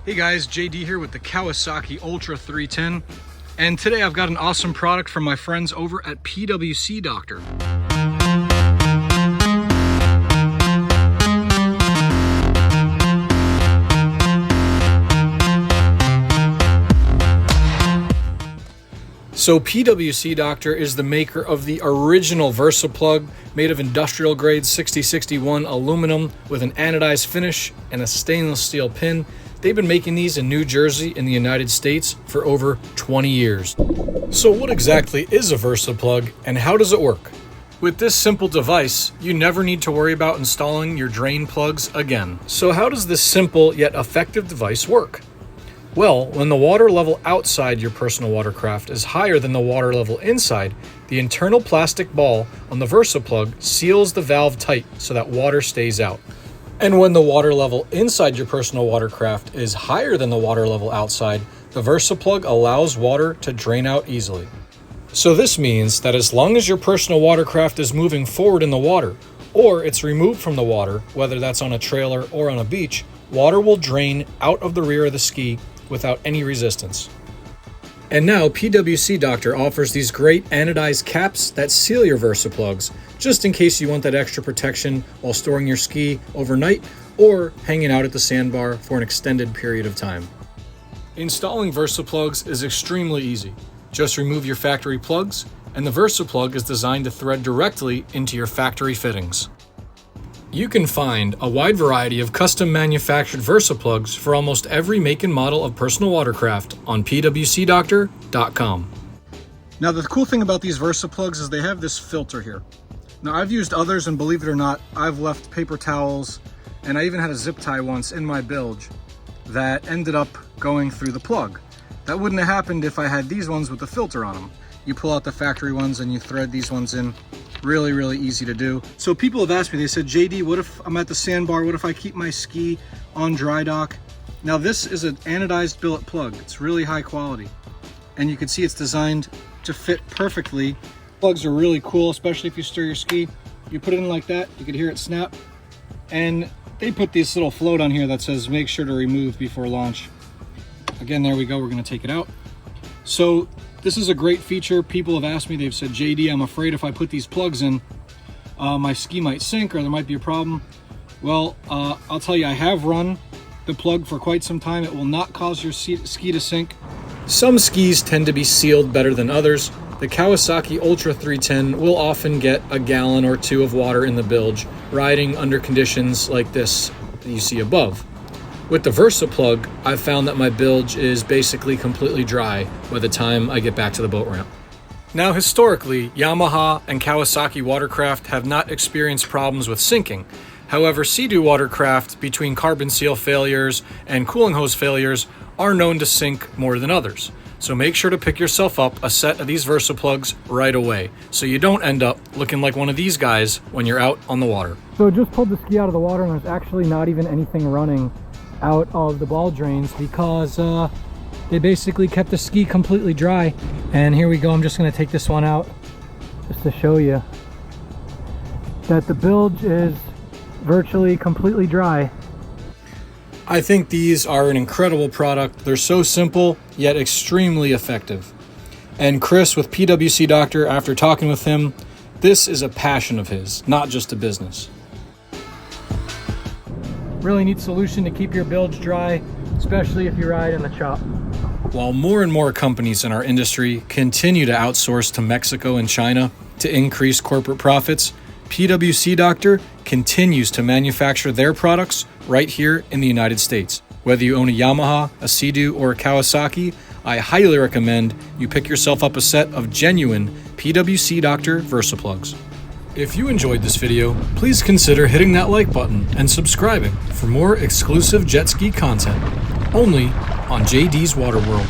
Hey guys, JD here with the Kawasaki Ultra 310, and today I've got an awesome product from my friends over at PWC Doctor. So PWC Doctor is the maker of the original Versiplug, made of industrial grade 6061 aluminum with an anodized finish and a stainless steel pin. They've been making these in New Jersey in the United States for over 20 years. So what exactly is a Versiplug and how does it work? With this simple device, you never need to worry about installing your drain plugs again. So how does this simple yet effective device work? Well, when the water level outside your personal watercraft is higher than the water level inside, the internal plastic ball on the Versiplug seals the valve tight so that water stays out. And when the water level inside your personal watercraft is higher than the water level outside, the Versiplug allows water to drain out easily. So this means that as long as your personal watercraft is moving forward in the water, or it's removed from the water, whether that's on a trailer or on a beach, water will drain out of the rear of the ski without any resistance. And now PWC Doctor offers these great anodized caps that seal your Versiplugs, just in case you want that extra protection while storing your ski overnight or hanging out at the sandbar for an extended period of time. Installing Versiplugs is extremely easy. Just remove your factory plugs, and the Versiplug is designed to thread directly into your factory fittings. You can find a wide variety of custom manufactured Versiplugs for almost every make and model of personal watercraft on pwcdoctor.com. Now the cool thing about these Versiplugs is they have this filter here. Now I've used others, and believe it or not, I've left paper towels, and I even had a zip tie once in my bilge that ended up going through the plug. That wouldn't have happened if I had these ones with the filter on them. You pull out the factory ones and you thread these ones in. Really easy to do. So people have asked me, they said, JD, what if I'm at the sandbar? What if I keep my ski on dry dock? Now this is an anodized billet plug. It's really high quality. And you can see it's designed to fit perfectly. Plugs are really cool, especially if you stir your ski. You put it in like that, you can hear it snap. And they put this little float on here that says, make sure to remove before launch. Again, there we go, we're gonna take it out. So this is a great feature. People have asked me, they've said, JD, I'm afraid if I put these plugs in, my ski might sink or there might be a problem. Well, I'll tell you, I have run the plug for quite some time. It will not cause your ski to sink. Some skis tend to be sealed better than others. The Kawasaki Ultra 310 will often get a gallon or two of water in the bilge, riding under conditions like this that you see above. With the Versiplug, I've found that my bilge is basically completely dry by the time I get back to the boat ramp. Now historically, Yamaha and Kawasaki watercraft have not experienced problems with sinking. However, Sea-Doo watercraft, between carbon seal failures and cooling hose failures, are known to sink more than others. So make sure to pick yourself up a set of these Versiplugs right away, so you don't end up looking like one of these guys when you're out on the water. So I just pulled the ski out of the water and there's actually not even anything running out of the ball drains because they basically kept the ski completely dry. And here we go, I'm just going to take this one out just to show you that the bilge is virtually completely dry. I think these are an incredible product. They're so simple yet extremely effective. And Chris with PWC Doctor, after talking with him, this is a passion of his, not just a business. Really neat solution to keep your bilge dry, especially if you ride in the chop. While more and more companies in our industry continue to outsource to Mexico and China to increase corporate profits, PWC Doctor continues to manufacture their products right here in the United States. Whether you own a Yamaha, a Sea-Doo, or a Kawasaki, I highly recommend you pick yourself up a set of genuine PWC Doctor Versiplugs. If you enjoyed this video, please consider hitting that like button and subscribing for more exclusive jet ski content, only on JD's Water World.